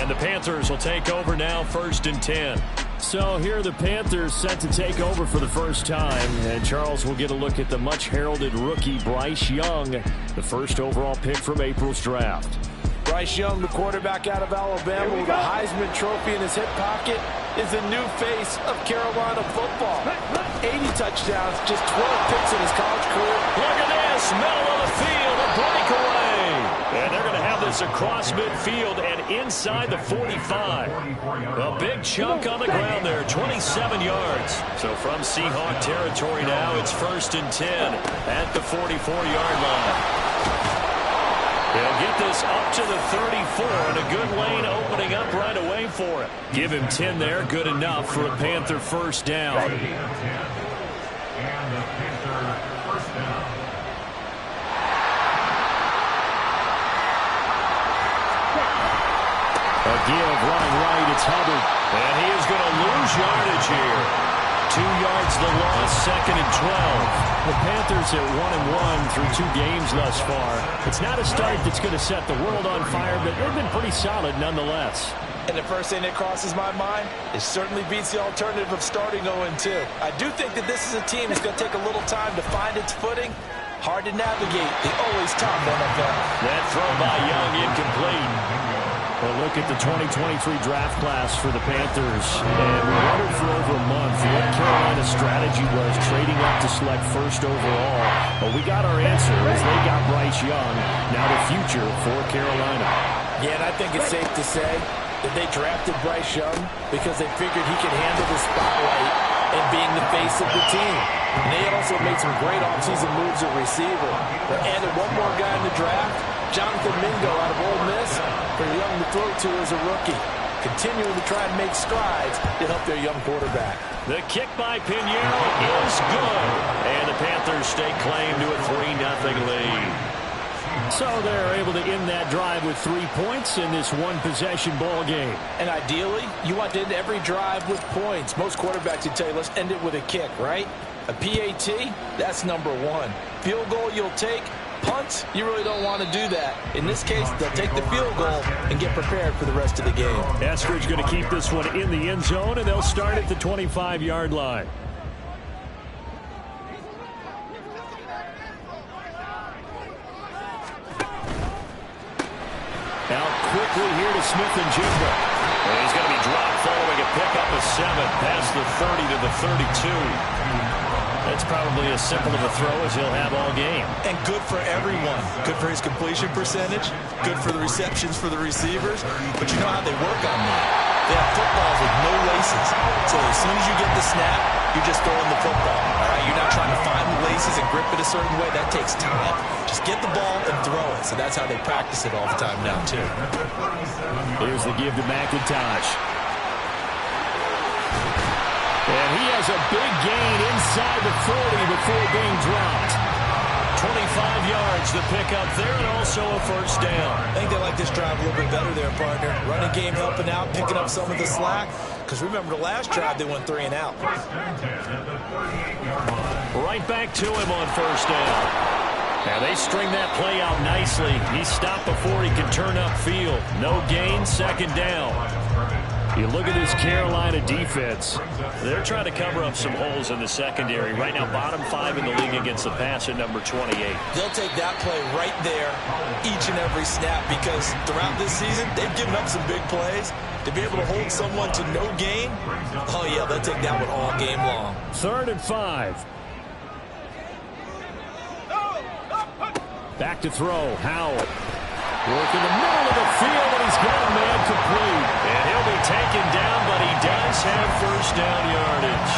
And the Panthers will take over now, 1st and 10. So here are the Panthers set to take over for the first time. And Charles will get a look at the much-heralded rookie Bryce Young, the first overall pick from April's draft. Bryce Young, the quarterback out of Alabama with a Heisman Trophy in his hip pocket, is the new face of Carolina football. 80 touchdowns, just 12 picks in his college career. Look at this, middle of the field, a breakaway. And they're going to have this across midfield and inside the 45. A big chunk on the ground there, 27 yards. So from Seahawk territory now, it's 1st and 10 at the 44-yard line. They'll get this up to the 34, and a good lane opening up right away for it. Give him 10 there, good enough for a Panther first down. A give, running right, it's Hubbard. And he is going to lose yardage here. 2 yards the loss, 2nd and 12. The Panthers are 1-1 through 2 games thus far. It's not a start that's going to set the world on fire, but they've been pretty solid nonetheless. And the first thing that crosses my mind, it certainly beats the alternative of starting 0-2. I do think that this is a team that's going to take a little time to find its footing. Hard to navigate the always top NFL. That throw by Young incomplete. A look at the 2023 draft class for the Panthers. And we wondered for over a month what Carolina's strategy was trading up to select first overall. But we got our answer as they got Bryce Young, now the future for Carolina. Yeah, and I think it's safe to say that they drafted Bryce Young because they figured he could handle the spotlight and being the face of the team. And they also made some great offseason moves at receiver. They added one more guy in the draft, Jonathan Mingo out of Ole Miss, for Young to throw to as a rookie, continuing to try and make strides to help their young quarterback. The kick by Pinheiro is good, and the Panthers stake claim to a 3-0 lead. So they're able to end that drive with 3 points in this one-possession ball game. And ideally, you want to end every drive with points. Most quarterbacks would tell you, let's end it with a kick, right? A PAT, that's number 1. Field goal you'll take. Punts, you really don't want to do that. In this case, they'll take the field goal and get prepared for the rest of the game. Eskridge going to keep this one in the end zone, and they'll start at the 25-yard line. Out quickly here to Smith and Jigba. And he's going to be dropped following a pickup of 7 past the 30 to the 32. That's probably as simple of a throw as he'll have all game. And good for everyone. Good for his completion percentage. Good for the receptions for the receivers. But you know how they work on that. They have footballs with no laces. So as soon as you get the snap, you're just throwing the football. All right, you're not trying to find the laces and grip it a certain way. That takes time. Just get the ball and throw it. So that's how they practice it all the time now, too. Here's the give to McIntosh. And he has a big gain inside the 40 before being dropped. 25 yards the pickup there, and also a first down. I think they like this drive a little bit better there, partner. Running game helping out, picking up some of the slack. Because remember, the last drive they went 3 and out. Right back to him on first down. Now they string that play out nicely. He stopped before he could turn upfield. No gain, 2nd down. You look at this Carolina defense. They're trying to cover up some holes in the secondary. Right now, bottom 5 in the league against the pass at number 28. They'll take that play right there each and every snap because throughout this season, they've given up some big plays. To be able to hold someone to no gain, oh, yeah, they'll take that one all game long. 3rd and 5. Back to throw, Howell. Work in the middle of the field, and he's got a man complete. And he'll be taken down, but he does have first down yardage.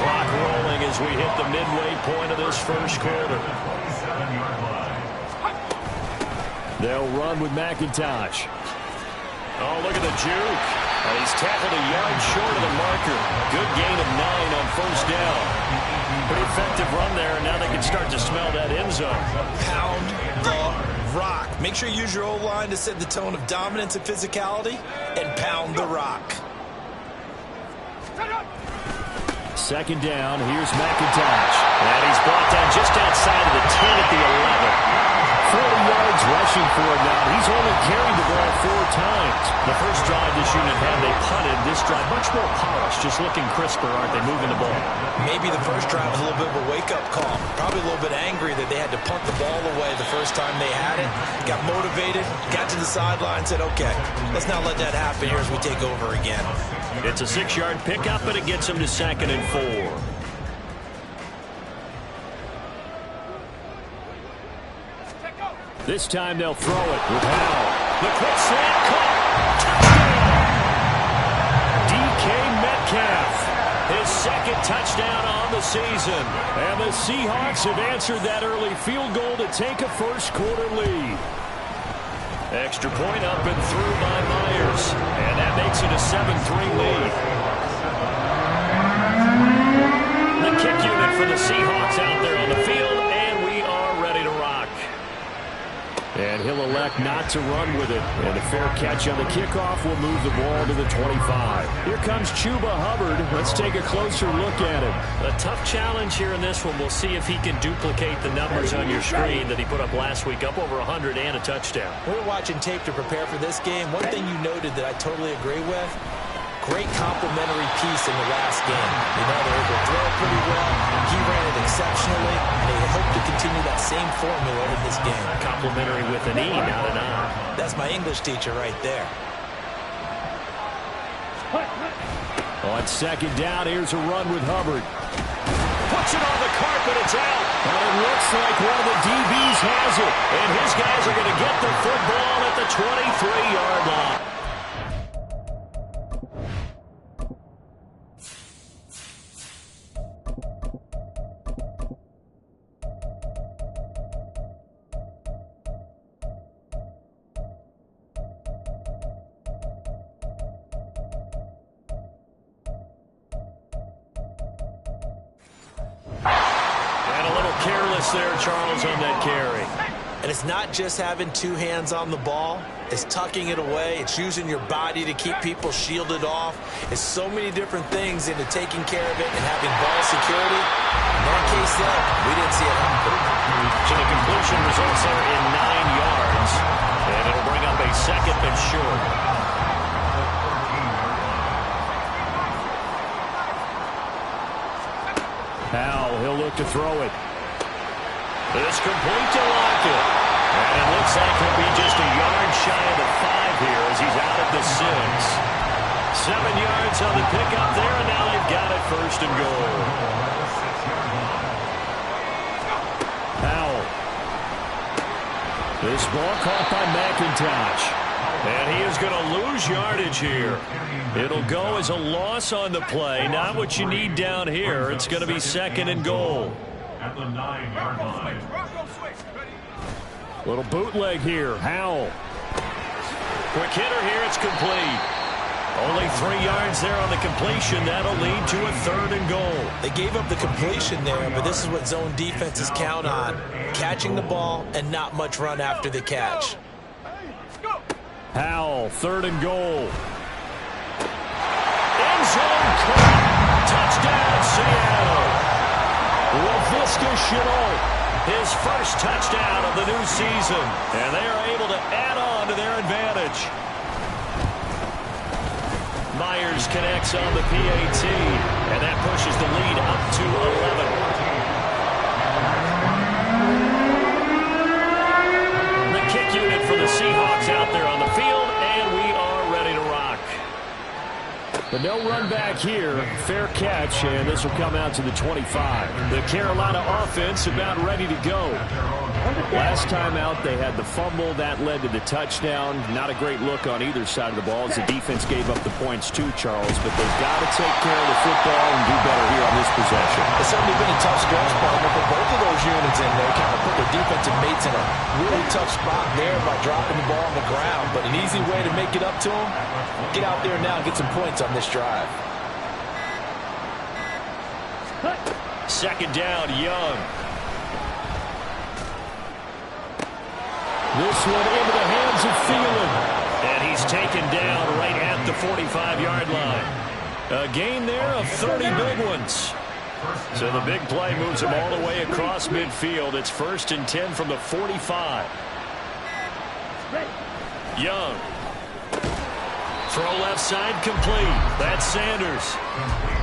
Clock rolling as we hit the midway point of this first quarter. They'll run with McIntosh. Oh, look at the juke. And he's tackled a yard short of the marker. Good gain of 9 on first down. Pretty effective run there, and now they can start to smell that end zone. Pound the rock. Make sure you use your O-line to set the tone of dominance and physicality, and pound the rock. 2nd down, here's McIntosh. And he's brought down just outside of the 10 at the 11. 40 yards rushing for him now. He's only carried the ball 4 times. The first drive this unit had, they punted. This drive, much more polished, just looking crisper, aren't they, moving the ball? Maybe the first drive was a little bit of a wake-up call. Probably a little bit angry that they had to punt the ball away the first time they had it. Got motivated, got to the sideline, said, okay, let's not let that happen here as we take over again. It's a 6-yard pickup, and it gets him to 2nd and 4. This time they'll throw it with Howell. The quick slant caught. Touchdown! DK Metcalf. His 2nd touchdown on the season. And the Seahawks have answered that early field goal to take a first-quarter lead. Extra point up and through by Myers. And that makes it a 7-3 lead. The kick unit for the Seahawks out there on the field. And he'll elect not to run with it. And a fair catch on the kickoff will move the ball to the 25. Here comes Chuba Hubbard. Let's take a closer look at him. A tough challenge here in this one. We'll see if he can duplicate the numbers on your screen that he put up last week, up over 100 and a touchdown. We're watching tape to prepare for this game. One thing you noted that I totally agree with, great complimentary piece in the last game. You know, they were able to throw it pretty well. He ran it exceptionally, and they hope to continue that same formula in this game. Complimentary with an E, not an I. That's my English teacher right there. On 2nd down, here's a run with Hubbard. Puts it on the carpet, it's out. And it looks like one of the DBs has it. And his guys are going to get the football at the 23-yard line. There, Charles, on that carry. And it's not just having 2 hands on the ball. It's tucking it away. It's using your body to keep people shielded off. It's so many different things into taking care of it and having ball security. In that case, though, we didn't see it happen. So the completion results there in 9 yards. And it'll bring up a 2nd and short. Howell, he'll look to throw it. It's complete to Lockett. And it looks like he'll be just a yard shy of the 5 here as he's out at the 6. 7 yards on the pickup there, and now they've got it 1st and goal. Howell. This ball caught by McIntosh. And he is going to lose yardage here. It'll go as a loss on the play. Not what you need down here. It's going to be 2nd and goal. At the 9-yard line. Little bootleg here. Howell. Quick hitter here. It's complete. Only 3 yards there on the completion. That'll lead to a 3rd and goal. They gave up the completion there, but this is what zone defenses count on. Catching the ball and not much run after the catch. Howell, 3rd and goal. End zone caught. Touchdown, Seattle. LaVisca Chenault, his first touchdown of the new season. And they are able to add on to their advantage. Myers connects on the PAT, and that pushes the lead up to 11. The kick unit for the Seahawks out there on the field, and we are ready to rock. But no run back here. Fair catch, and this will come out to the 25. The Carolina offense about ready to go. Last time out, they had the fumble. That led to the touchdown. Not a great look on either side of the ball as the defense gave up the points too, Charles. But they've got to take care of the football and do better here on this possession. It's certainly been a tough stretch, partner, for both of those units in there. Kind of put their defensive mates in a really tough spot there by dropping the ball on the ground. But an easy way to make it up to them, get out there now and get some points on this drive. 2nd down, Young. This one into the hands of Thielen. And he's taken down right at the 45-yard line. A gain there of 30 big ones. So the big play moves him all the way across midfield. It's 1st and 10 from the 45. Young. Throw left side complete. That's Sanders.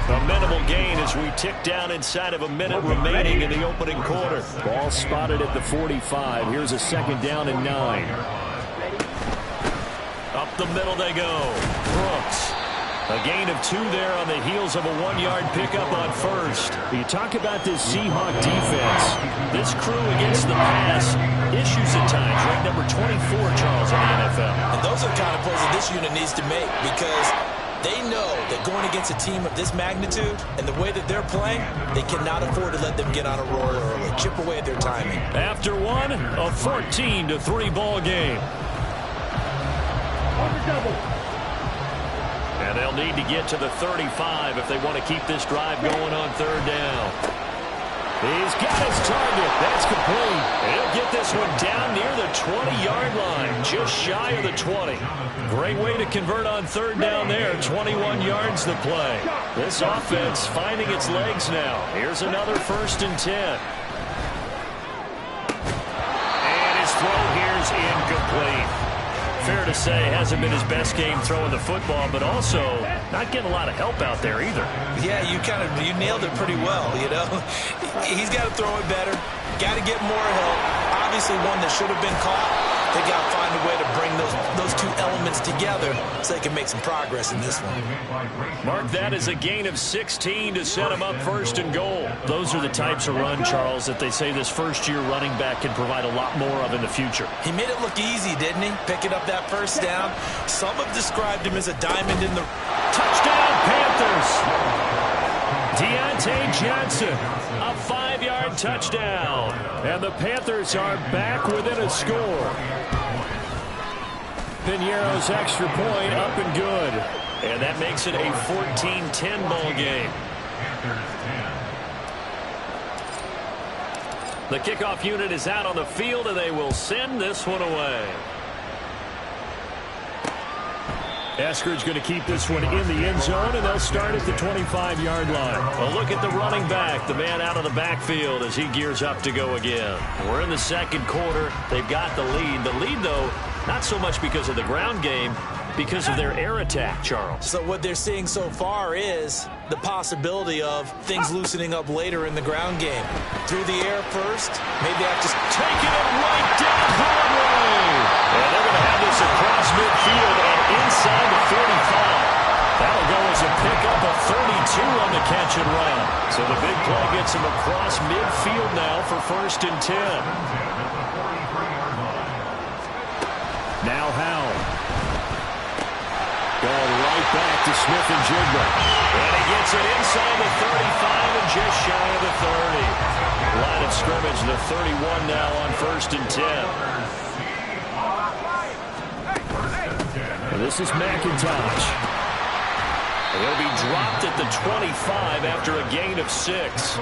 A minimal gain as we tick down inside of a minute remaining in the opening quarter. Ball spotted at the 45. Here's a 2nd down and 9. Up the middle they go. Brooks. A gain of 2 there on the heels of a 1-yard pickup on 1st. You talk about this Seahawk defense. This crew against the pass, issues at times. Ranked number 24, Charles, in the NFL. And those are the kind of plays that this unit needs to make because they know that going against a team of this magnitude and the way that they're playing, they cannot afford to let them get on a roll early. Chip away at their timing. After one, a 14-3 ball game. And they'll need to get to the 35 if they want to keep this drive going on 3rd down. He's got his target. That's complete. He'll get this one down near the 20-yard line, just shy of the 20. Great way to convert on 3rd down there. 21 yards the play. This offense finding its legs now. Here's another 1st and 10. And his throw here's incomplete. Fair to say, hasn't been his best game throwing the football, but also not getting a lot of help out there either. Yeah, you nailed it pretty well, you know. He's got to throw it better. Got to get more help. Obviously one that should have been caught. They got to find a way to bring those 2 elements together so they can make some progress in this one. Mark that as a gain of 16 to set him up 1st and goal. Those are the types of run, Charles, that they say this first-year running back can provide a lot more of in the future. He made it look easy, didn't he? Picking up that 1st down. Some have described him as a diamond in the... Touchdown, Panthers! Deontay Johnson, a 5-yard touchdown. And the Panthers are back within a score. Piñeiro's extra point up and good. And that makes it a 14-10 ball game. The kickoff unit is out on the field, and they will send this one away. Eskridge going to keep this one in the end zone, and they'll start at the 25-yard line. A look at the running back, the man out of the backfield as he gears up to go again. We're in the 2nd quarter. They've got the lead. The lead, though, not so much because of the ground game, because of their air attack, Charles. So what they're seeing so far is the possibility of things loosening up later in the ground game. Through the air first, maybe I just taking it right down Broadway. And they're going to have this across midfield and inside the 45. That'll go as a pickup of 32 on the catch and run. So the big play gets him across midfield now for 1st and 10. Now Howell. Going right back to Smith and Jigba. And he gets it inside the 35 and just shy of the 30. Line of scrimmage, the 31 now on 1st and 10. And this is McIntosh. He'll be dropped at the 25 after a gain of 6.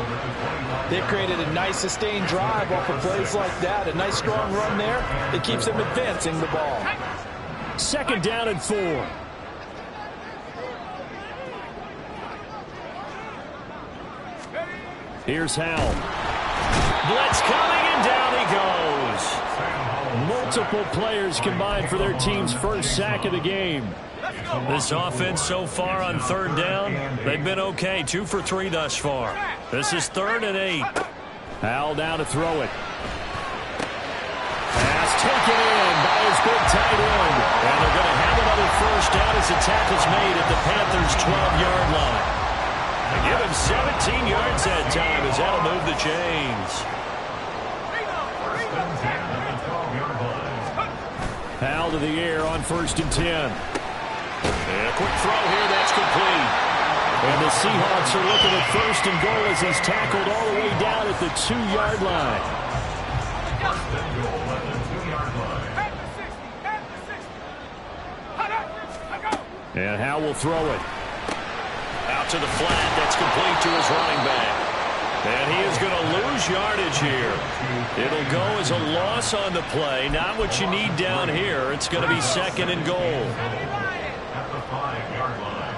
They created a nice sustained drive off of plays like that. A nice strong run there that keeps them advancing the ball. 2nd down and 4. Here's Howell. Blitz coming, and down he goes. Multiple players combined for their team's first sack of the game. This offense so far on 3rd down, they've been okay. 2 for 3 thus far. This is 3rd and 8. Howell down to throw it. Pass taken in by his big tight end. And they're going to have another 1st down as the tackle's made at the Panthers' 12-yard line. They give him 17 yards that time as that'll move the chains. Howell to the air on 1st and 10. And a quick throw here, that's complete. And the Seahawks are looking at 1st and goal as he's tackled all the way down at the 2-yard line. And Howell will throw it. Out to the flat, that's complete to his running back. And he is going to lose yardage here. It'll go as a loss on the play. Not what you need down here. It's going to be 2nd and goal. At the 5-yard line.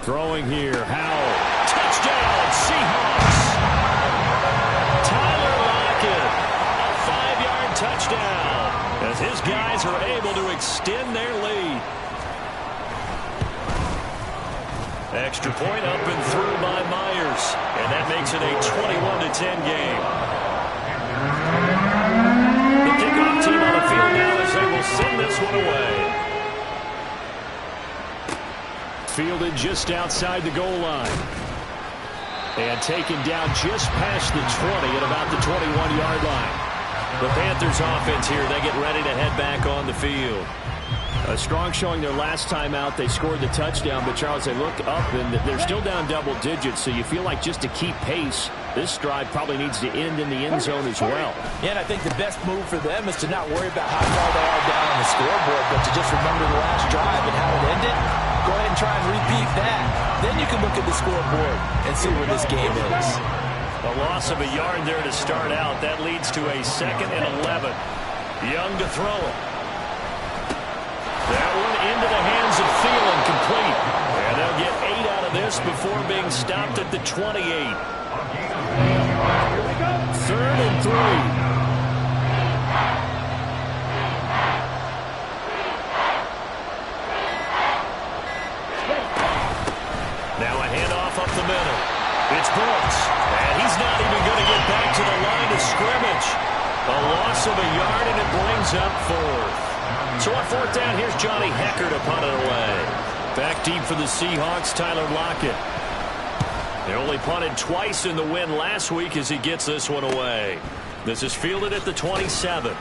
Throwing here, Howell. Touchdown, Seahawks. Tyler Lockett, a 5-yard touchdown, as his guys are able to extend their lead. Extra point up and through by Myers, and that makes it a 21-10 game. The kickoff team on the field now as they will send this one away. Fielded just outside the goal line. And taken down just past the 20 at about the 21-yard line. The Panthers offense here, they get ready to head back on the field. A strong showing their last time out. They scored the touchdown, but Charles, they look up and they're still down double digits, so you feel like just to keep pace, this drive probably needs to end in the end zone as well. Yeah, and I think the best move for them is to not worry about how far they are down on the scoreboard, but to just remember the last drive and how it ended. Go ahead and try and repeat that. Then you can look at the scoreboard and see where this game is. A loss of a yard there to start out. That leads to a 2nd and 11. Young to throw it. That one into the hands of Thielen, complete. And they'll get 8 out of this before being stopped at the 28. 3rd and 3. Now a handoff up the middle. It's Brooks. And he's not even going to get back to the line of scrimmage. A loss of a yard, and it brings up 4th. So on 4th down, here's Johnny Hecker to punt it away. Back deep for the Seahawks, Tyler Lockett. They only punted twice in the win last week as he gets this one away. This is fielded at the 27.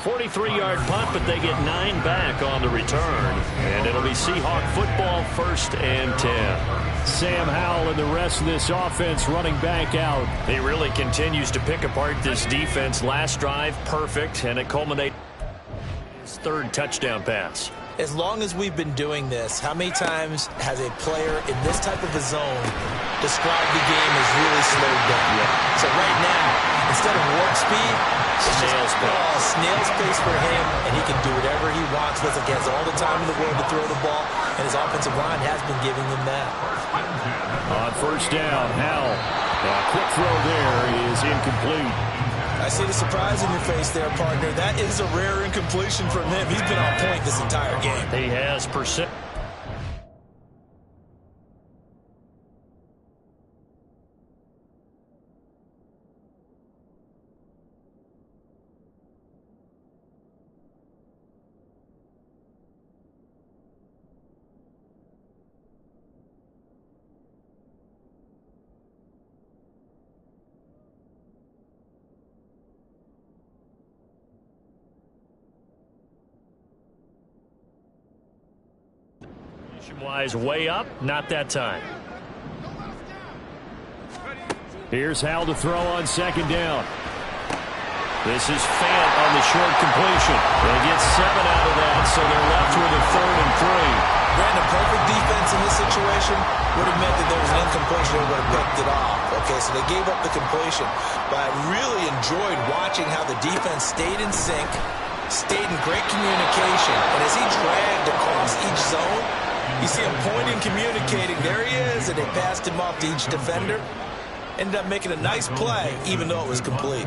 43-yard punt, but they get 9 back on the return. And it'll be Seahawk football, 1st and 10. Sam Howell and the rest of this offense running back out. He really continues to pick apart this defense. Last drive, perfect, and it culminates his 3rd touchdown pass. As long as we've been doing this, how many times has a player in this type of a zone described the game as really slowed down? So right now, instead of warp speed, snail's pace for him, and he can do whatever he wants. Looks like he has all the time in the world to throw the ball, and his offensive line has been giving him that. On 1st down, Howell. A quick throw there is incomplete. I see the surprise in your face there, partner. That is a rare incompletion from him. He's been on point this entire game. He has percent. Wise way up, not that time. Here's Howell to throw on 2nd down. This is Fant on the short completion. They get 7 out of that, so they're left with a 3rd and 3. Brandon, perfect defense in this situation would have meant that there was an incompletion. They would have picked it off. Okay, so they gave up the completion. But I really enjoyed watching how the defense stayed in sync, stayed in great communication. And as he dragged across each zone, you see him pointing, communicating. There he is, and they passed him off to each defender. Ended up making a nice play, even though it was complete.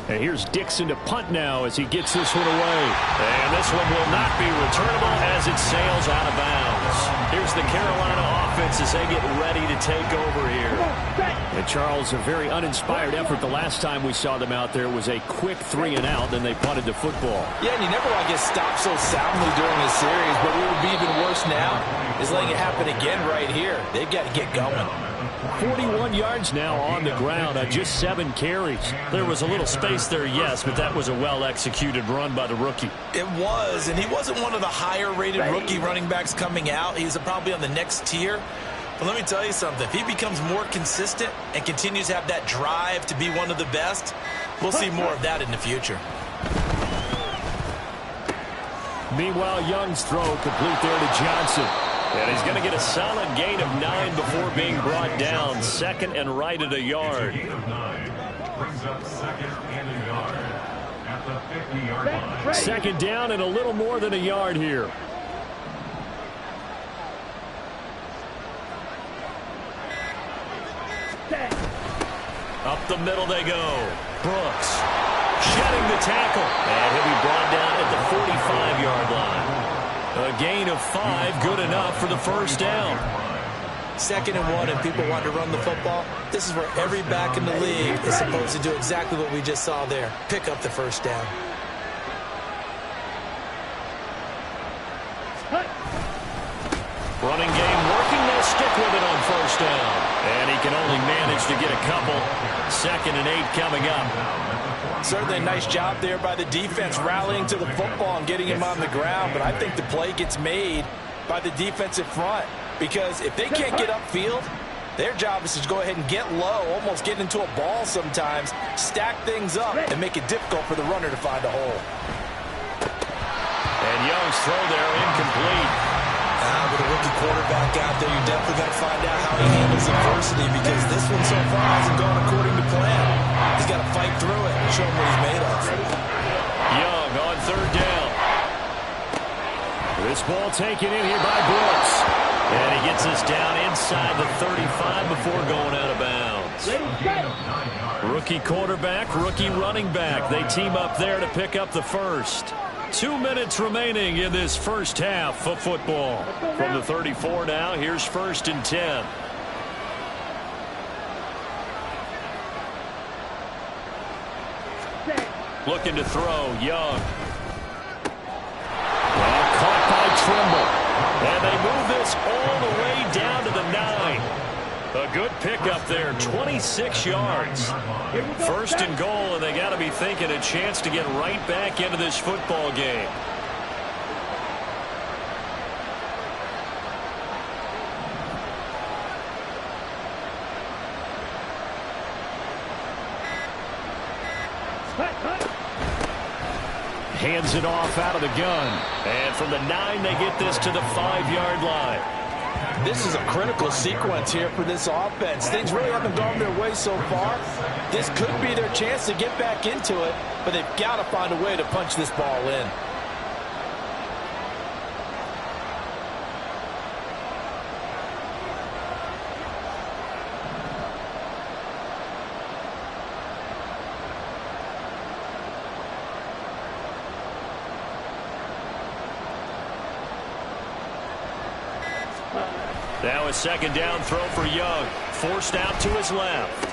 And here's Dixon to punt now as he gets this one away. And this one will not be returnable as it sails out of bounds. Here's the Carolina offense as they get ready to take over here. And Charles, a very uninspired effort the last time we saw them out there was a quick 3 and out, then they punted the football. Yeah, and you never want to get stopped so soundly during a series, but what would be even worse now is letting it happen again right here. They've got to get going. 41 yards now on the ground on just 7 carries. There was a little space there, yes, but that was a well-executed run by the rookie. It was, and he wasn't one of the higher-rated rookie running backs coming out. He's probably on the next tier. But let me tell you something. If he becomes more consistent and continues to have that drive to be one of the best, we'll see more of that in the future. Meanwhile, Young's throw complete there to Johnson. And he's going to get a solid gain of 9 before being brought down. 2nd and right at a yard. Second down and a little more than a yard here. the middle they go. Brooks shedding the tackle. And he'll be brought down at the 45-yard line. A gain of 5, good enough for the first down. 2nd and 1, and people want to run the football. This is where every back in the league is supposed to do exactly what we just saw there. Pick up the first down. Running game working. They'll stick with it on first down. And he can only manage to get a couple. 2nd and 8 coming up. Certainly a nice job there by the defense rallying to the football and getting him on the ground. But I think the play gets made by the defensive front. Because if they can't get upfield, their job is to go ahead and get low, almost get into a ball sometimes, stack things up, and make it difficult for the runner to find a hole. And Young's throw there incomplete. With a rookie quarterback out there, you're definitely going to find out how he handles adversity, because this one so far hasn't gone according to plan. He's got to fight through it and show him what he's made of. Young on 3rd down. This ball taken in here by Brooks. And he gets us down inside the 35 before going out of bounds. Rookie quarterback, rookie running back. They team up there to pick up the first. 2 minutes remaining in this first half of football. From the 34 now, here's 1st and 10. Looking to throw, Young. Well, caught by Trimble. And they move this all the way down to the 9. A good pickup there, 26 yards. 1st and goal, and they got to be thinking a chance to get right back into this football game. Hands it off out of the gun. And from the 9, they get this to the 5-yard line. This is a critical sequence here for this offense. Things really haven't gone their way so far. This could be their chance to get back into it, but they've got to find a way to punch this ball in. Now a 2nd down throw for Young. Forced out to his left.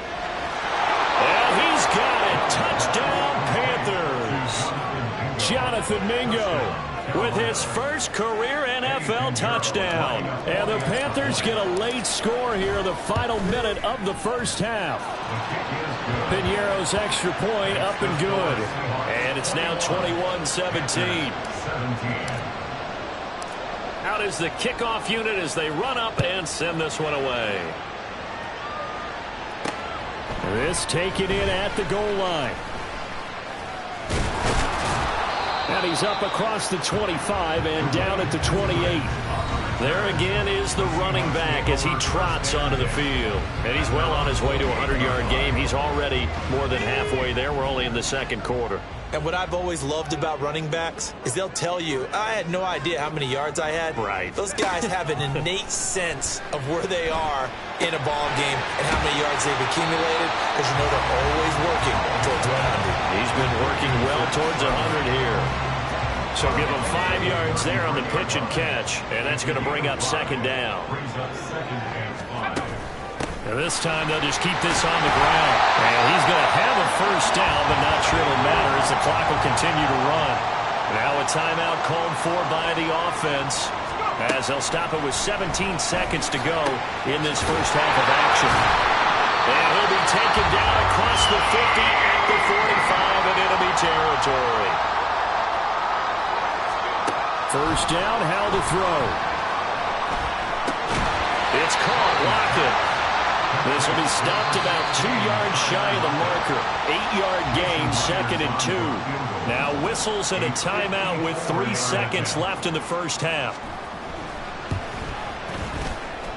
And he's got it. Touchdown, Panthers. Jonathan Mingo with his first career NFL touchdown. And the Panthers get a late score here in the final minute of the first half. Piñeiro's extra point up and good. And it's now 21-17. Out is the kickoff unit as they run up and send this one away. This taken in at the goal line. And he's up across the 25 and down at the 28. There again is the running back as he trots onto the field. And he's well on his way to a 100-yard game. He's already more than halfway there. We're only in the 2nd quarter. And what I've always loved about running backs is they'll tell you, I had no idea how many yards I had. Right. Those guys have an innate sense of where they are in a ball game and how many yards they've accumulated, because you know they're always working towards 100. He's been working well towards 100 here. So give him 5 yards there on the pitch and catch, and that's going to bring up 2nd down. And this time they'll just keep this on the ground. And he's going to have a first down, but not sure it'll matter as the clock will continue to run. Now a timeout called for by the offense as they'll stop it with 17 seconds to go in this first half of action. And he'll be taken down across the 50 at the 45 in enemy territory. First down, how to throw. It's caught, Lockett. This will be stopped about 2 yards shy of the marker. 8-yard gain, 2nd and 2. Now whistles and a timeout with 3 seconds left in the first half.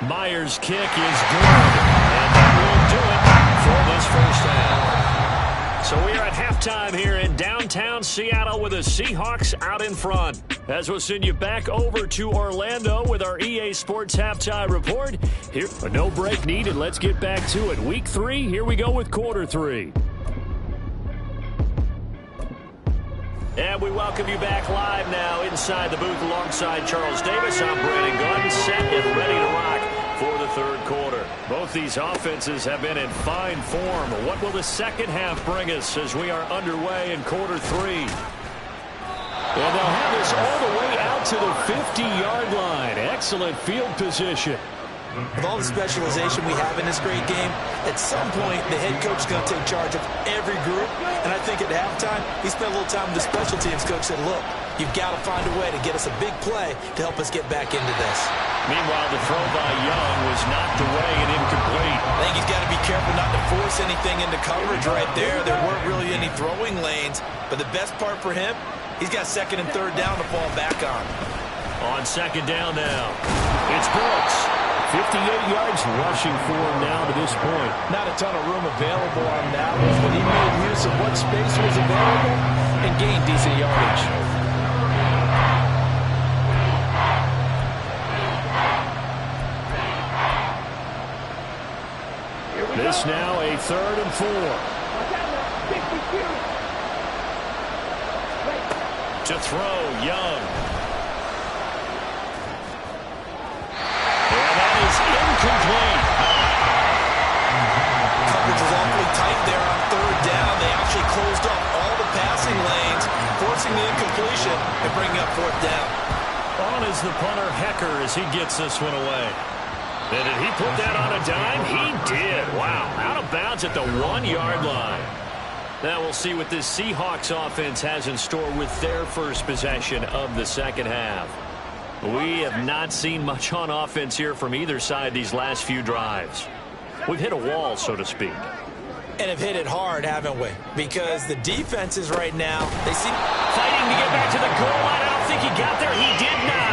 Myers' kick is good. And that will do it for this first half. So we are at halftime here in downtown Seattle with the Seahawks out in front. As we'll send you back over to Orlando with our EA Sports Halftime Report. Here, a no break needed. Let's get back to it. Week 3, here we go with quarter 3. And we welcome you back live now inside the booth alongside Charles Davis. I'm Brandon Gordon, set and ready to rock for the third quarter. Both these offenses have been in fine form. What will the second half bring us as we are underway in quarter 3? And they'll have this all the way out to the 50-yard line. Excellent field position. With all the specialization we have in this great game, at some point the head coach is going to take charge of every group. And I think at halftime, he spent a little time with the special teams coach and said, look, you've got to find a way to get us a big play to help us get back into this. Meanwhile, the throw by Young was knocked away and incomplete. I think he's got to be careful not to force anything into coverage right there. There weren't really any throwing lanes. But the best part for him, he's got second and third down to fall back on. On second down now, it's Brooks. 58 yards rushing for him now to this point. Not a ton of room available on that one, but he made use of what space was available and gained decent yardage. This now a 3rd and 4. To throw, Young. And that is incomplete. Coverage was awfully tight there on third down. They actually closed off all the passing lanes, forcing the incompletion and bringing up fourth down. On is the punter, Hecker, as he gets this one away. And did he put that on a dime? He did. Wow. Out of bounds at the 1-yard line. Now we'll see what this Seahawks offense has in store with their first possession of the second half. We have not seen much on offense here from either side these last few drives. We've hit a wall, so to speak. And have hit it hard, haven't we? Because the defenses right now, they seem fighting to get back to the goal line. I don't think he got there. He did not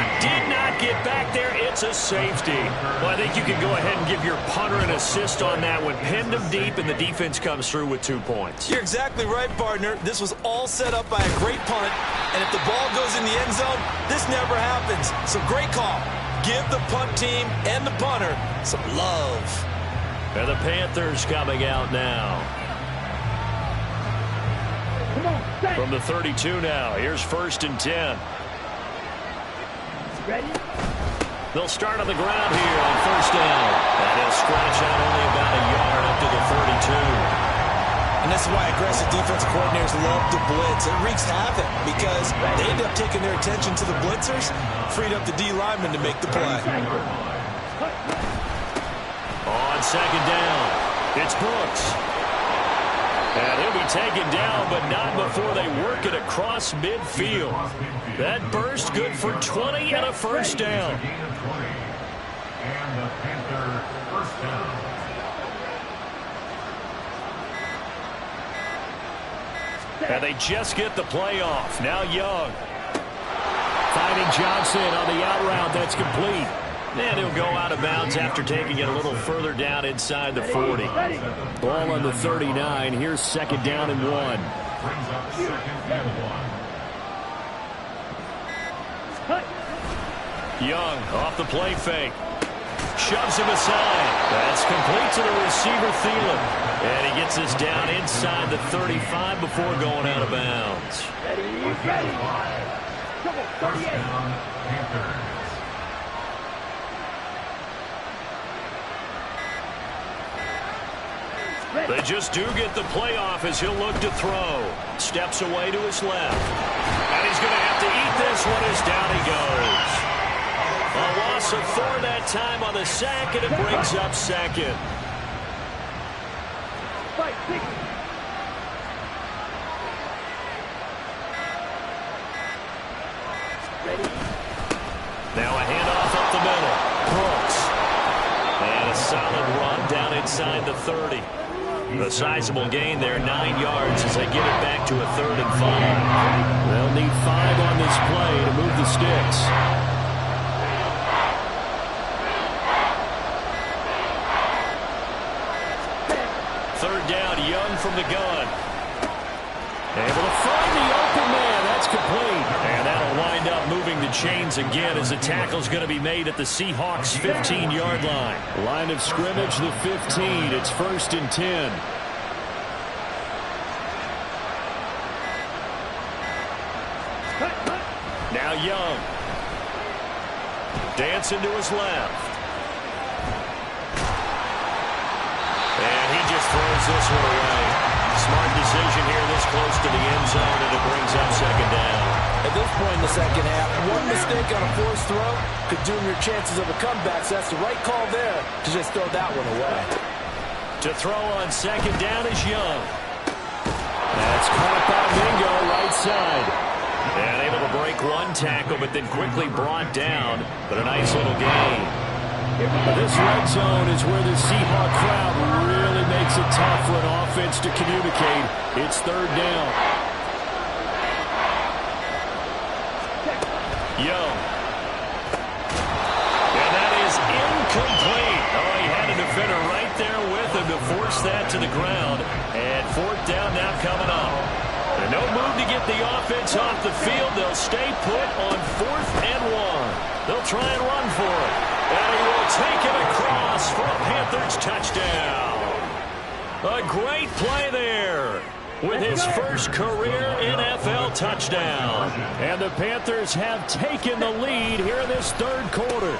get back there. It's a safety. Well, I think you can go ahead and give your punter an assist on that one. Pinned him deep, and the defense comes through with 2 points. You're exactly right, partner. This was all set up by a great punt, and if the ball goes in the end zone, this never happens. So great call. Give the punt team and the punter some love. And the Panthers coming out now. From the 32 now. Here's 1st and 10. Ready? They'll start on the ground here on 1st down. And he'll stretch out only about a yard up to the 32. And this is why aggressive defensive coordinators love to blitz. It wreaks havoc because they end up taking their attention to the blitzers, freed up the D lineman to make the play. On second down, it's Brooks. And he'll be taken down, but not before they work it across midfield. That burst good for 20 and a first down. And the Panther first down. And they just get the play off. Now Young. Finding Johnson on the out route. That's complete. And he'll go out of bounds after taking it a little further down inside the 40. Ball on the 39. Here's 2nd down and 1. Brings up 2nd and 1. Young off the play fake. Shoves him aside. That's complete to the receiver, Thielen. And he gets us down inside the 35 before going out of bounds. Ready. Come on, 38. Panthers. They just do get the playoff as he'll look to throw. Steps away to his left. And he's going to have to eat this one as down he goes. A loss of 4 that time on the sack, and it brings up 2nd. Now a handoff up the middle. Brooks. And a solid run down inside the 30. A sizable gain there, 9 yards as they get it back to a 3rd and 5. They'll need 5 on this play to move the sticks. Third down, Young from the gun. chains again as the tackle's going to be made at the Seahawks' 15-yard line. Line of scrimmage, the 15. It's 1st and 10. Now Young. Dancing to his left. And he just throws this one away. Smart decision here this close to the end zone, and it brings up 2nd down. At this point in the second half, one mistake on a forced throw could doom your chances of a comeback, so that's the right call there to just throw that one away. To throw on 2nd down is Young. That's caught by Mingo, right side. And able to break one tackle, but then quickly brought down. But a nice little gain. This red zone is where the Seahawk crowd really makes it tough for an offense to communicate. It's 3rd down. Young. And that is incomplete. Oh, he had a defender right there with him to force that to the ground. And 4th down now coming up. And no move to get the offense off the field. They'll stay put on 4th and 1. They'll try and run for it. And he will take it across for a Panthers touchdown. A great play there with his first career NFL touchdown. And the Panthers have taken the lead here in this 3rd quarter.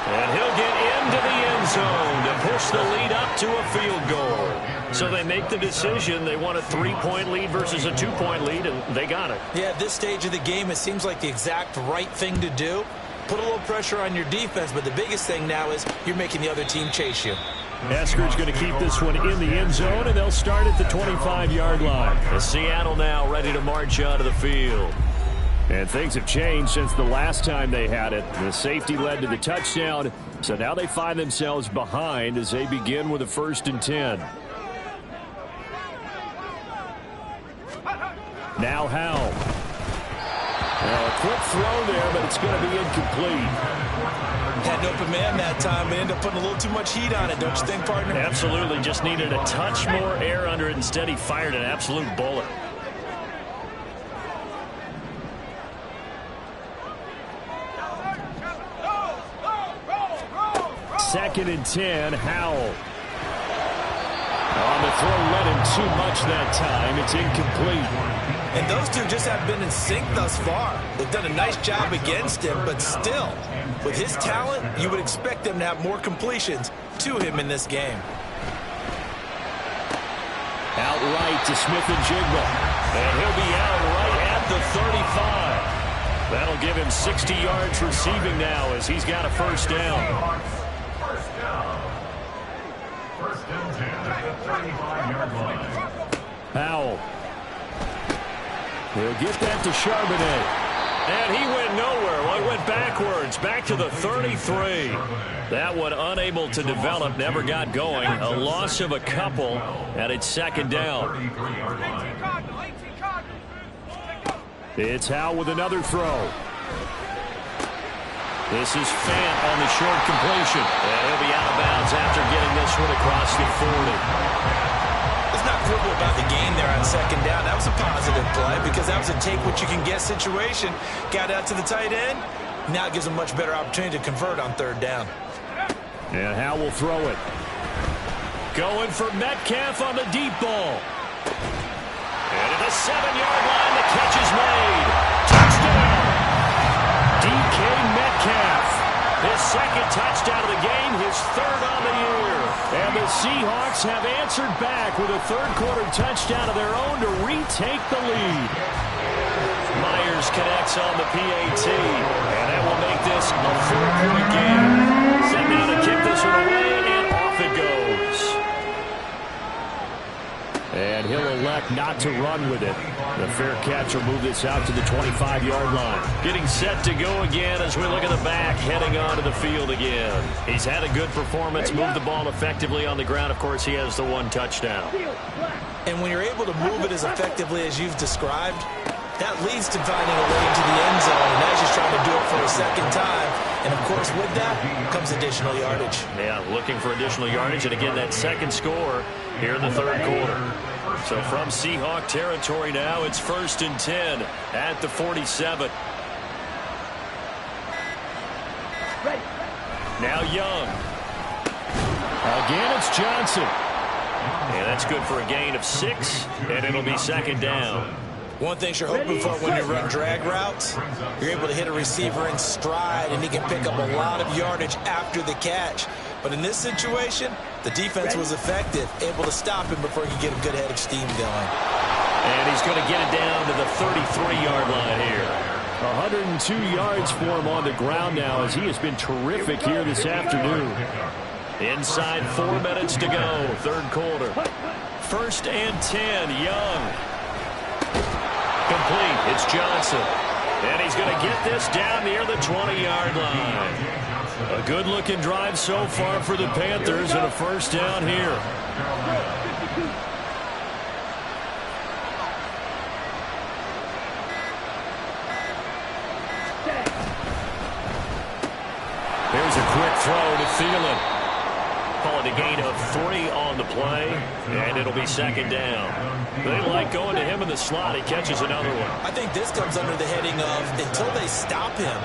And he'll get into the end zone to push the lead up to a field goal. So they make the decision. They want a 3-point lead versus a 2-point lead, and they got it. Yeah, at this stage of the game, it seems like the exact right thing to do. Put a little pressure on your defense, but the biggest thing now is you're making the other team chase you. Esker's going to keep this one in the end zone, and they'll start at the 25-yard line. The Seattle now ready to march onto the field. And things have changed since the last time they had it. The safety led to the touchdown, so now they find themselves behind as they begin with a 1st and 10. Now Howell. Well, a quick throw there, but it's going to be incomplete. Had an open man that time, but ended up putting a little too much heat on it, don't you think, partner? Absolutely. Just needed a touch more air under it. Instead, he fired an absolute bullet. Second and 10, Howell. On the throw, led him too much that time. It's incomplete. And those two just have been in sync thus far. They've done a nice job against him, but still, with his talent, you would expect them to have more completions to him in this game. Out right to Smith-Njigba. And he'll be out right at the 35. That'll give him 60 yards receiving now as he's got a 1st down. First and 10 at the 35-yard line. Powell. He'll get that to Charbonnet. And he went nowhere. Well, he went backwards, back to the 33. That one unable to develop, never got going. A loss of a couple, and it's 2nd down. It's Howell with another throw. This is Fant on the short completion. And he'll be out of bounds after getting this one across the 40. Let's not quibble about the game there on 2nd down. That was a positive play because that was a take-what-you-can-get situation. Got out to the tight end. Now it gives them a much better opportunity to convert on 3rd down. And Howell will throw it. Going for Metcalf on the deep ball. And at the 7-yard line, the catch is made. Touchdown! DK Metcalf. His 2nd touchdown of the game, his 3rd on the year. And the Seahawks have answered back with a 3rd quarter touchdown of their own to retake the lead. Myers connects on the PAT, and that will make this a 4-point game. Set now to kick this one away, and off it goes. And he'll elect not to run with it. The fair catch will move this out to the 25-yard line. Getting set to go again as we look at the back, heading onto the field again. He's had a good performance, moved the ball effectively on the ground. Of course, he has the 1 touchdown. And when you're able to move it as effectively as you've described, that leads to finding a way into the end zone. And now he's just trying to do it for a 2nd time. And, of course, with that comes additional yardage. Yeah, looking for additional yardage. And, again, that 2nd score here in the 3rd quarter. So from Seahawk territory now, it's 1st and 10 at the 47. Now Young. Again, it's Johnson. And that's good for a gain of 6, and it'll be second down. One thing you're hoping for when you run drag routes, you're able to hit a receiver in stride, and he can pick up a lot of yardage after the catch. But in this situation, the defense was effective, able to stop him before he could get a good head of steam going. And he's going to get it down to the 33-yard line here. 102 yards for him on the ground now, as he has been terrific here this afternoon. Inside 4 minutes to go, third quarter. 1st and 10, Young. Complete, it's Johnson. And he's going to get this down near the 20-yard line. A good-looking drive so far for the Panthers, and a first down here. Here's a quick throw to Thielen. Call it a gain of 3 on the play, and it'll be second down. They like going to him in the slot. He catches another one. I think this comes under the heading of, until they stop him,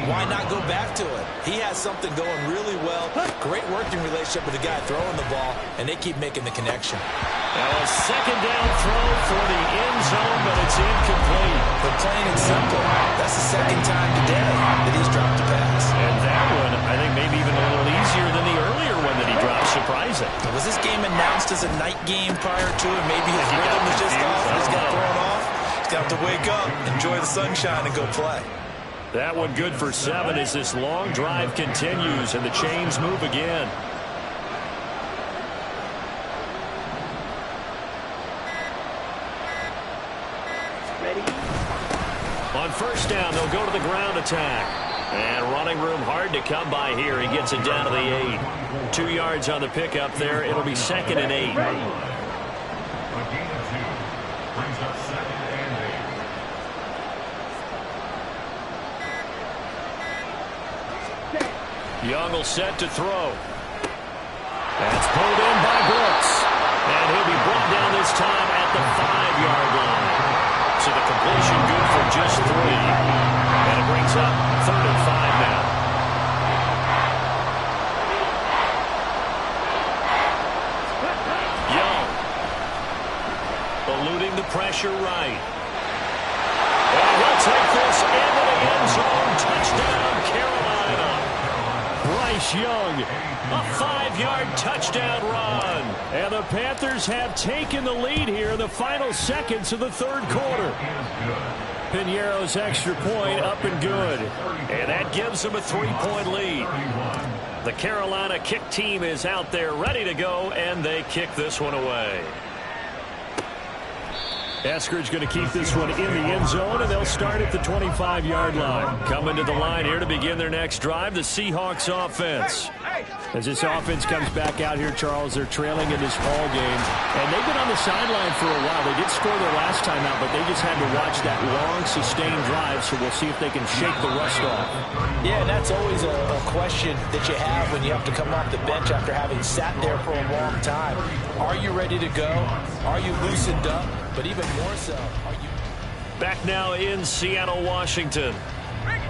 why not go back to it? He has something going really well. Great working relationship with the guy throwing the ball, and they keep making the connection. Now a second down throw for the end zone, but it's incomplete. But plain and simple, that's the second time today that he's dropped a pass. And that one, I think, maybe even a little easier than the earlier one that he dropped. Surprising. Was this game announced as a night game prior to it? Maybe his rhythm was just off. He's got thrown off. He's got to wake up, enjoy the sunshine, and go play. That one good for 7 as this long drive continues and the chains move again. On first down, they'll go to the ground attack. And running room hard to come by here. He gets it down to the 8. 2 yards on the pickup there. It'll be second and 8. A gain of 2 brings up 2nd and 8. Young will set to throw. That's pulled in by Brooks. And he'll be brought down this time at the 5-yard line. So the completion good for just 3. And it brings up 3rd and 5 now. Young. Eluding the pressure right. And he'll take this into the end zone. Touchdown, Carolina. Bryce Young, a 5-yard touchdown run. And the Panthers have taken the lead here in the final seconds of the third quarter. Piñeiro's extra point up and good. And that gives them a 3-point lead. The Carolina kick team is out there ready to go, and they kick this one away. Eskridge going to keep this one in the end zone, and they'll start at the 25-yard line. Coming to the line here to begin their next drive, the Seahawks offense. As this offense comes back out here, Charles, they're trailing in this ball game, and they've been on the sideline for a while. They did score their last time out, but they just had to watch that long, sustained drive, so we'll see if they can shake the rust off. Yeah, and that's always a question that you have when you have to come off the bench after having sat there for a long time. Are you ready to go? Are you loosened up? But even more so, are you... Back now in Seattle, Washington.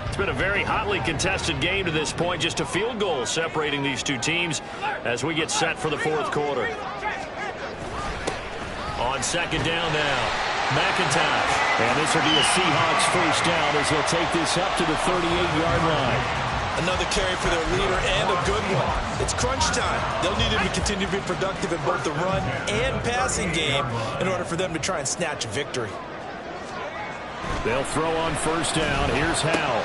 It's been a very hotly contested game to this point. Just a field goal separating these two teams as we get set for the fourth quarter. On second down now, McIntosh. And this will be a Seahawks first down as they'll take this up to the 38-yard line. Another carry for their leader and a good one. It's crunch time. They'll need him to continue to be productive in both the run and passing game in order for them to try and snatch a victory. They'll throw on first down. Here's Howell.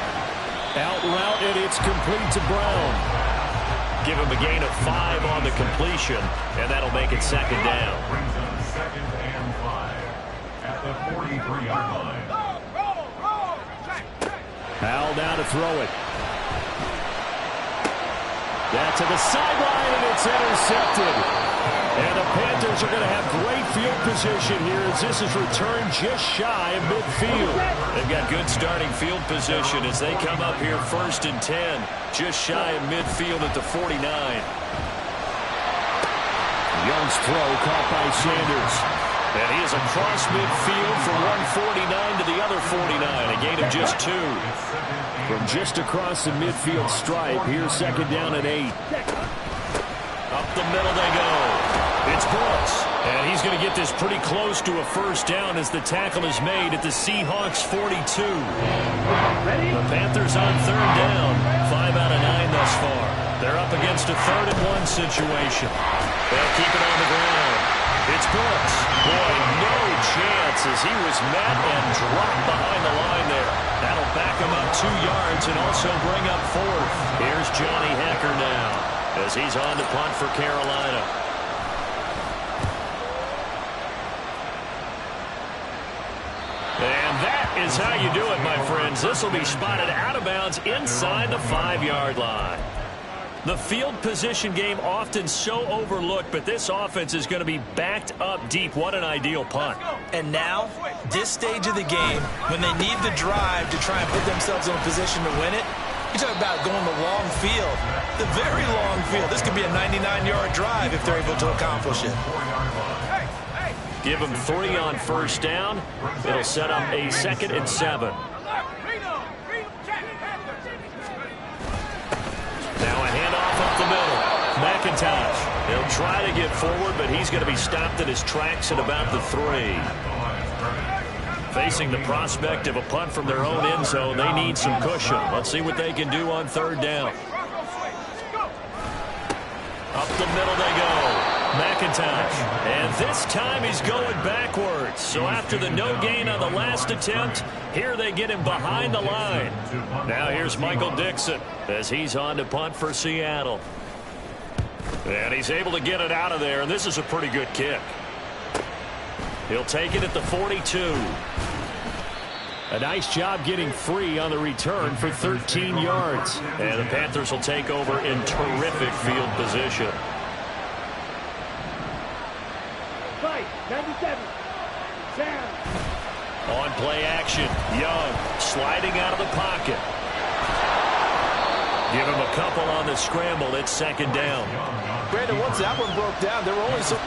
Out route, and it's complete to Brown. Give him a gain of 5 on the completion, and that'll make it second down. Brings up 2nd and 5 at the 43-yard line. Howell down to throw it. That to the sideline, and it's intercepted. And the Panthers are going to have great field position here as this is returned just shy of midfield. They've got good starting field position as they come up here 1st and 10, just shy of midfield at the 49. Young's throw caught by Sanders. And he is across midfield from 149 to the other 49, a gain of just 2. From just across the midfield stripe, here's second down and 8. Up the middle they go. It's Brooks. And he's going to get this pretty close to a first down as the tackle is made at the Seahawks 42. The Panthers on third down. 5 out of 9 thus far. They're up against a 3rd and 1 situation. They'll keep it on the ground. It's Brooks. Boy, no chance as he was met and dropped behind the line there. That'll back him up 2 yards and also bring up 4th. Here's Johnny Hecker now as he's on to punt for Carolina. And that is how you do it, my friends. This will be spotted out of bounds inside the 5-yard line. The field position game often so overlooked, but this offense is going to be backed up deep. What an ideal punt. And now, this stage of the game, when they need the drive to try and put themselves in a position to win it, you talk about going the long field, the very long field. This could be a 99-yard drive if they're able to accomplish it. Give them 3 on first down. It'll set up a 2nd and 7. Now a handoff up the middle. McIntosh. He'll try to get forward, but he's going to be stopped in his tracks at about the 3. Facing the prospect of a punt from their own end zone, they need some cushion. Let's see what they can do on third down. Up the middle they go. McIntosh. And this time he's going backwards. So after the no gain on the last attempt, here they get him behind the line. Now here's Michael Dixon as he's on to punt for Seattle. And he's able to get it out of there, and this is a pretty good kick. He'll take it at the 42. A nice job getting free on the return for 13 yards. And the Panthers will take over in terrific field position. 97. On play action, Young sliding out of the pocket. Give him a couple on the scramble. It's second down. Brandon, once that one broke down, there were only some...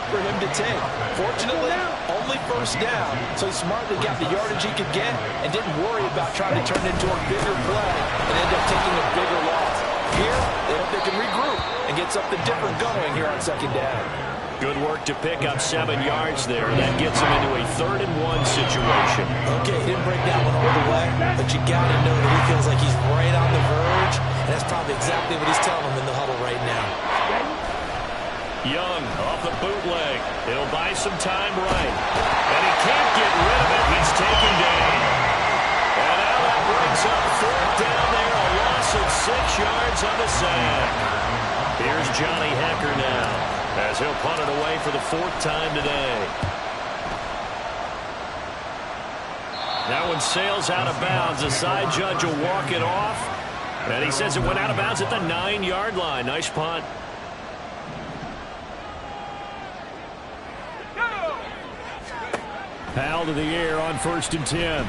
for him to take. Fortunately, only first down, so he smartly got the yardage he could get and didn't worry about trying to turn it into a bigger play and end up taking a bigger loss. Here, they hope they can regroup and get something different going here on second down. Good work to pick up 7 yards there. That gets him into a 3rd and 1 situation. Okay, he didn't break that one all the way, but you got to know that he feels like he's right on the verge, and that's probably exactly what he's telling them in the huddle right now. Young off the bootleg. He'll buy some time right. And he can't get rid of it. He's taken down. And now that brings up 4th down there. A loss of 6 yards on the sack. Here's Johnny Hecker now as he'll punt it away for the 4th time today. That one sails out of bounds. The side judge will walk it off. And he says it went out of bounds at the 9-yard line. Nice punt. Powell to the air on 1st and 10.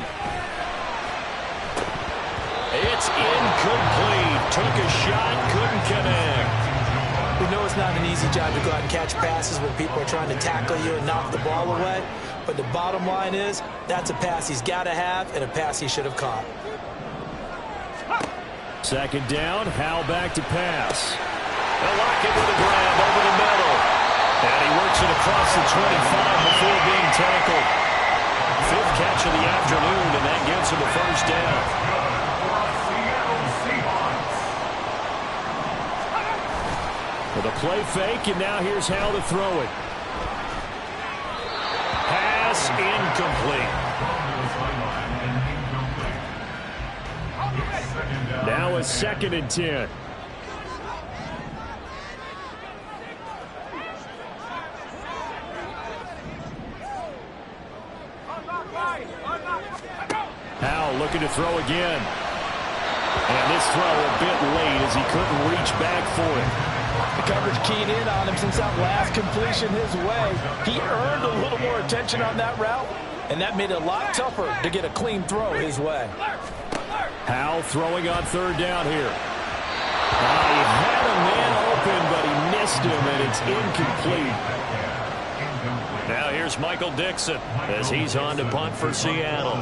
It's incomplete. Took a shot, couldn't connect. We know it's not an easy job to go out and catch passes when people are trying to tackle you and knock the ball away. But the bottom line is, that's a pass he's got to have and a pass he should have caught. Second down, Howell back to pass. They'll lock it with a grab over the middle. And he works it across the 25 before being tackled. 5th catch of the afternoon, and that gives him a first down. With a play fake, and now here's Howell to throw it. Pass incomplete. Now a 2nd and 10. Howell looking to throw again. And this throw a bit late as he couldn't reach back for it. The coverage keyed in on him since that last completion his way. He earned a little more attention on that route, and that made it a lot tougher to get a clean throw his way. Howell throwing on 3rd down here. He had a man open, but he missed him, and it's incomplete. Now here's Michael Dixon as he's on to punt for Seattle.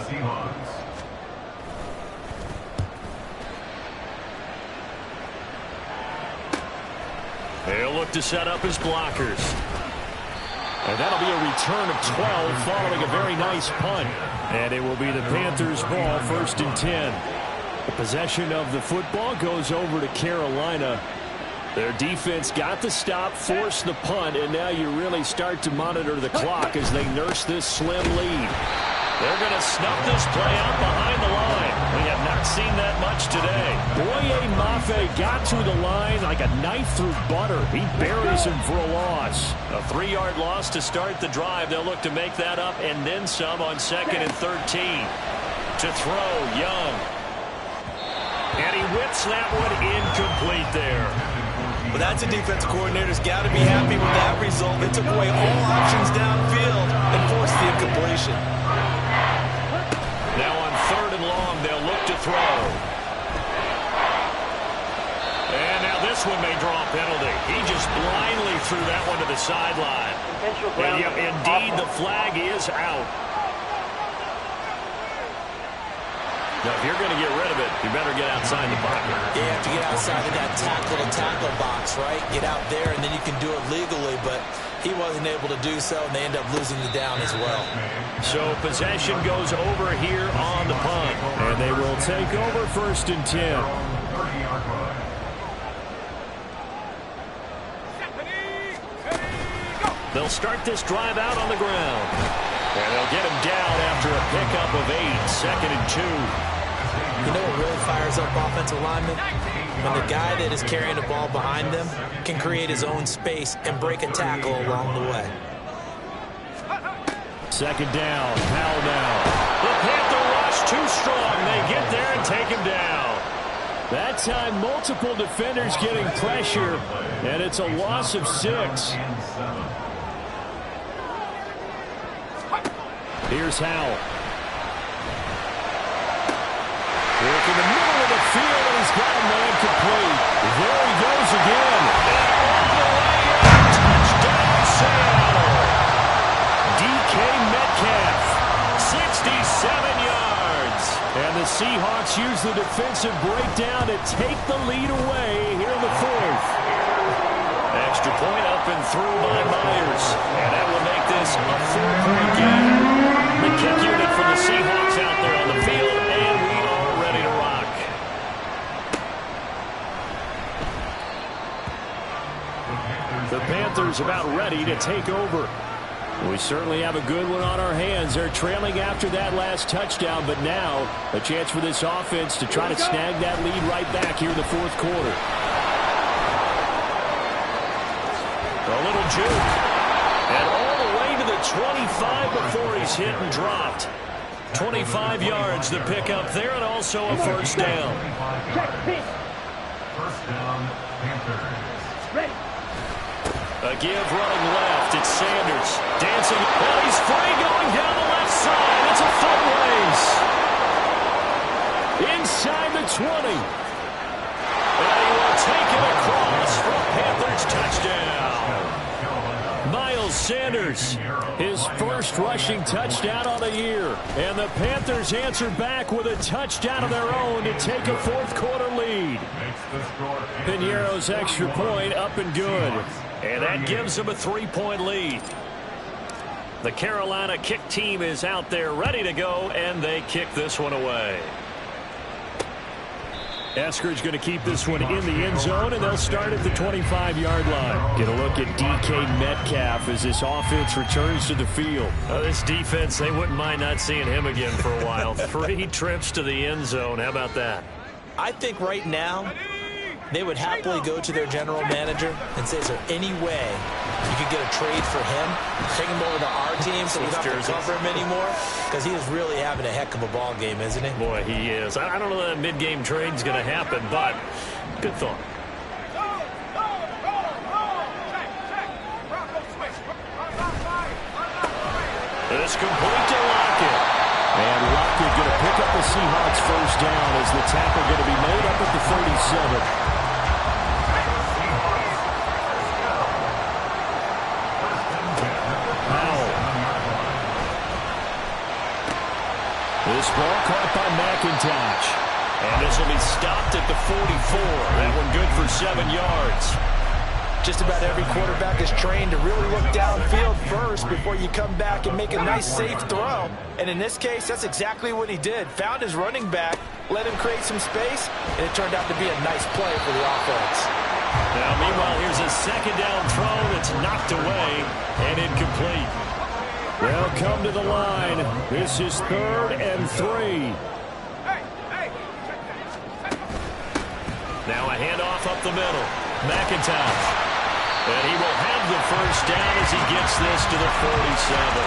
He'll look to set up his blockers. And that'll be a return of 12 following a very nice punt. And it will be the Panthers' ball, 1st and 10. The possession of the football goes over to Carolina. Their defense got the stop, forced the punt, and now you really start to monitor the clock as they nurse this slim lead. They're going to snuff this play out behind the line. We have not seen that much today. Boye Mafe got to the line like a knife through butter. He buries him for a loss. A 3-yard loss to start the drive. They'll look to make that up and then some on 2nd and 13. To throw, Young. And he whips that one incomplete there. Well, that's a defensive coordinator's got to be happy with that result. They took away all options downfield and forced the incompletion. Now on 3rd and long, they'll look to throw. And now this one may draw a penalty. He just blindly threw that one to the sideline. And yeah, indeed, the flag is out. Now, if you're going to get rid of it, you better get outside the pocket. You have to get outside of that tackle-to-tackle box, right? Get out there, and then you can do it legally, but he wasn't able to do so, and they end up losing the down as well. So possession goes over here on the punt, and they will take over 1st and 10. They'll start this drive out on the ground. And they'll get him down after a pickup of 8, 2nd and 2. You know what really fires up offensive linemen? When the guy that is carrying the ball behind them can create his own space and break a tackle along the way. 2nd down, Powell now. The Panther rush too strong. They get there and take him down. That time, multiple defenders getting pressure, and it's a loss of 6. Here's Howell. Work in the middle of the field, and he's got a man complete. There he goes again. And all the way out. Touchdown, Seattle. DK Metcalf, 67 yards. And the Seahawks use the defensive breakdown to take the lead away here in the 4th. Extra point up and through by Myers. And that will make this a 4-point game. The kick unit for the Seahawks out there on the field, and we are ready to rock. The Panthers about ready to take over. We certainly have a good one on our hands. They're trailing after that last touchdown, but now a chance for this offense to try to snag that lead right back here in the 4th quarter. A little juke. And all the way to the 25 before he's hit and dropped. 25 yards the pickup there, and also a 1st down. A give running left. It's Sanders dancing. Well, he's free going down the left side. It's a foot race. Inside the 20. And he will take it across for a Panthers touchdown. Miles Sanders, his first rushing touchdown on the year. And the Panthers answer back with a touchdown of their own to take a 4th quarter lead. Piñeiro's extra point up and good. And that gives them a 3-point lead. The Carolina kick team is out there ready to go, and they kick this one away. Eskridge going to keep this one in the end zone, and they'll start at the 25-yard line. Get a look at DK Metcalf as this offense returns to the field. This defense, they wouldn't mind not seeing him again for a while. 3 trips to the end zone. How about that? I think right now they would happily go to their general manager and say, is there any way you could get a trade for him, take him over to our team so we don't have to cover him anymore? Because he is really having a heck of a ball game, isn't he? Boy, he is. I don't know that mid-game trade's going to happen, but good thought. It's complete to Lockett. And Lockett going to pick up the Seahawks 1st down as the tackle going to be made up at the 37. This ball caught by McIntosh. And this will be stopped at the 44. That one good for 7 yards. Just about every quarterback is trained to really look downfield first before you come back and make a nice, safe throw. And in this case, that's exactly what he did. Found his running back, let him create some space, and it turned out to be a nice play for the offense. Now, meanwhile, here's a second down throw that's knocked away and incomplete. They'll come to the line. This is 3rd and 3. Now a handoff up the middle. McIntosh. And he will have the first down as he gets this to the 47.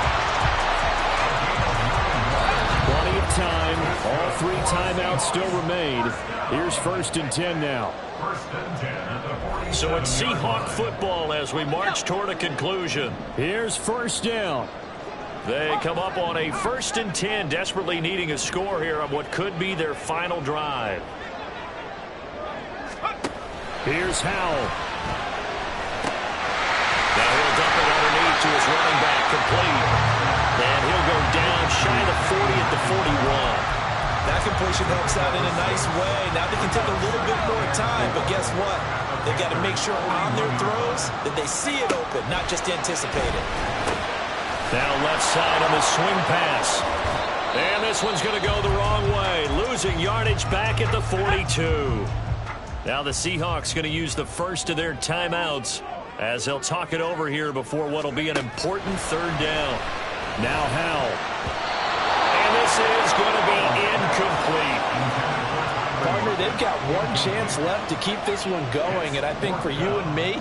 Plenty of time. All 3 timeouts still remain. Here's 1st and 10 now. So it's Seahawk football as we march toward a conclusion. Here's 1st down. They come up on a 1st and 10, desperately needing a score here on what could be their final drive. Here's Howell. Now he'll dump it underneath to his running back, complete. And he'll go down shy of the 40 at the 41. That completion helps out in a nice way. Now they can take a little bit more time, but guess what? They've got to make sure on their throws that they see it open, not just anticipate it. Now left side on the swing pass. And this one's going to go the wrong way. Losing yardage back at the 42. Now the Seahawks going to use the first of their timeouts as they'll talk it over here before what will be an important 3rd down. Now Howell. And this is going to be incomplete. Partner, they've got one chance left to keep this one going, and I think for you and me,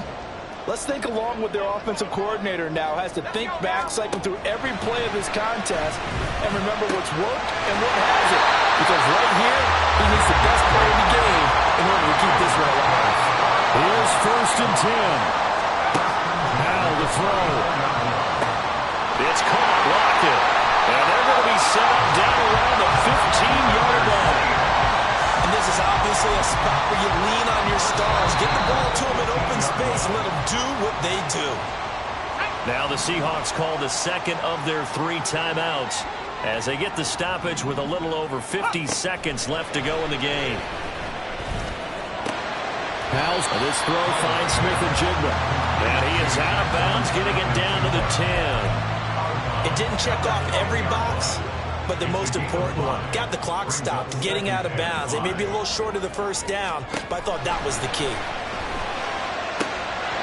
let's think along with their offensive coordinator now. Has to think back, cycle through every play of this contest, and remember what's worked and what hasn't. Because right here, he needs the best play of the game in order to keep this one alive. Here's 1st and 10. Now the throw. It's caught, locked it. And they're going to be set up down around the 15-yard line. And this is obviously a spot where you lean on your stars. Get the ball to them in open space and let them do what they do. Now the Seahawks call the second of their 3 timeouts as they get the stoppage with a little over 50 seconds left to go in the game. This throw finds Smith and Jigba. And he is out of bounds, getting it down to the 10. It didn't check off every box, but the most important one. Got the clock stopped, getting out of bounds. They may be a little short of the first down, but I thought that was the key.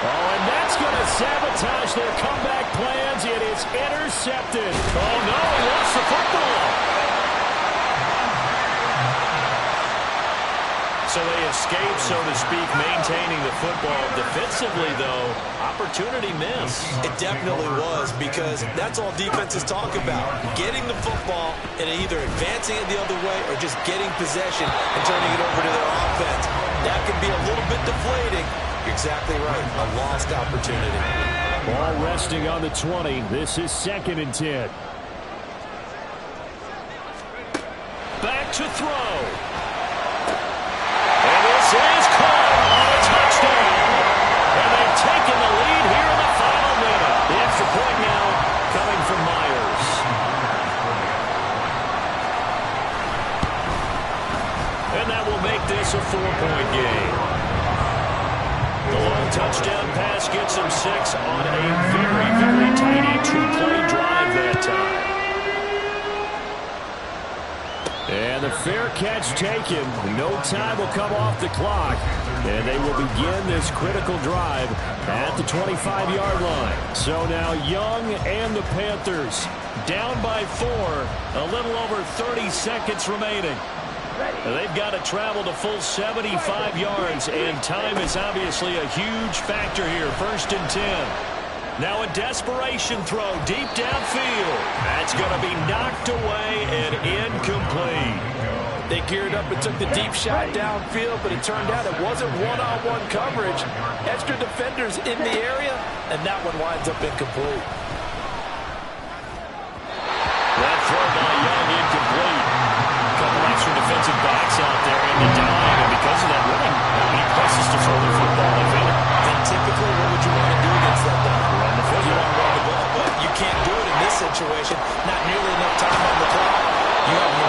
Oh, and that's going to sabotage their comeback plans. It is intercepted. Oh, no, he lost the football. So they escape, so to speak, maintaining the football. Defensively, though, opportunity miss. It definitely was, because that's all defenses talk about. Getting the football and either advancing it the other way or just getting possession and turning it over to their offense. That can be a little bit deflating. You're exactly right. A lost opportunity. Ball resting on the 20. This is 2nd and 10. Back to throw. And this is caught on a touchdown. And they've taken the lead here in the final minute. The extra point now coming from Myers. And that will make this a 4-point game. The long touchdown pass gets him 6 on a very, very tiny 2-play drive that time. And the fair catch taken. No time will come off the clock. And they will begin this critical drive at the 25-yard line. So now Young and the Panthers down by 4. A little over 30 seconds remaining. They've got to travel the full 75 yards, and time is obviously a huge factor here. 1st and 10. Now a desperation throw deep downfield. That's going to be knocked away and incomplete. They geared up and took the deep shot downfield, but it turned out it wasn't one-on-one coverage. Extra defenders in the area, and that one winds up incomplete. That throw by Young incomplete. A couple extra defensive backs out there in the dime, and because of that, really not many places to throw the football. And typically, what would you want to do against that ball? Run the football. You want to run the ball, but you can't do it in this situation. Not nearly enough time on the clock. You have to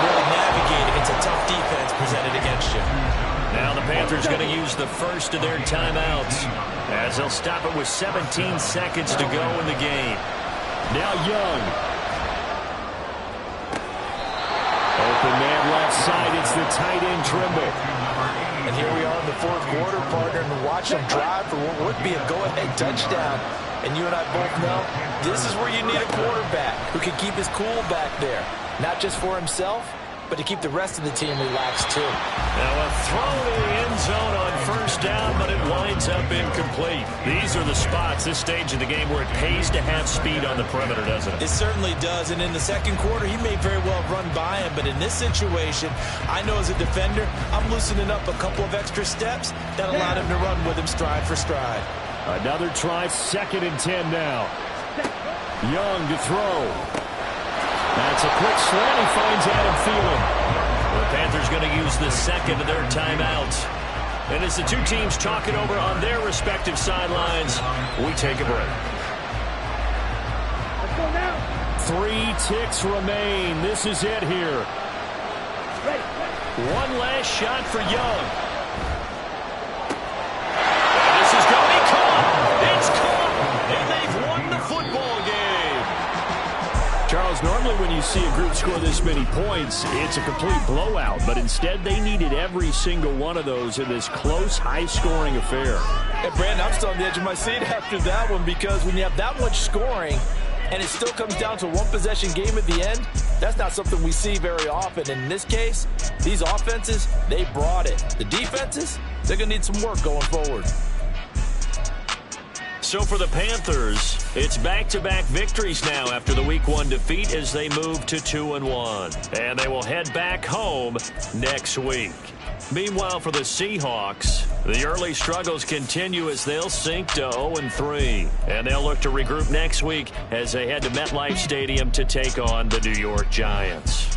question. Now the Panthers going to use the first of their timeouts as they'll stop it with 17 seconds to go in the game. Now Young. Open man left side. It's the tight end Trimble. And here we are in the fourth quarter, partner, and watch them drive for what would be a go-ahead touchdown. And you and I both know this is where you need a quarterback who can keep his cool back there. Not just for himself, but to keep the rest of the team relaxed too. Now a throw to the end zone on first down, but it winds up incomplete. These are the spots, this stage of the game, where it pays to have speed on the perimeter, doesn't it? It certainly does, and in the second quarter, he may very well run by him, but in this situation, I know as a defender, I'm loosening up a couple of extra steps that allowed him to run with him stride for stride. Another try, 2nd and 10 now. Young to throw. That's a quick slant. He finds Adam Thielen. The Panthers going to use the second of their timeouts. And as the two teams talk it over on their respective sidelines, we take a break. 3 ticks remain. This is it here. One last shot for Young. And this is going to be caught. It's caught. And they've won the football game. Charles, normally when you see a group score this many points, it's a complete blowout. But instead, they needed every single one of those in this close, high-scoring affair. And Brandon, I'm still on the edge of my seat after that one, because when you have that much scoring and it still comes down to a one-possession game at the end, that's not something we see very often. And in this case, these offenses, they brought it. The defenses, they're going to need some work going forward. So for the Panthers, it's back-to-back victories now after the Week 1 defeat as they move to 2-1. And they will head back home next week. Meanwhile, for the Seahawks, the early struggles continue as they'll sink to 0-3. And they'll look to regroup next week as they head to MetLife Stadium to take on the New York Giants.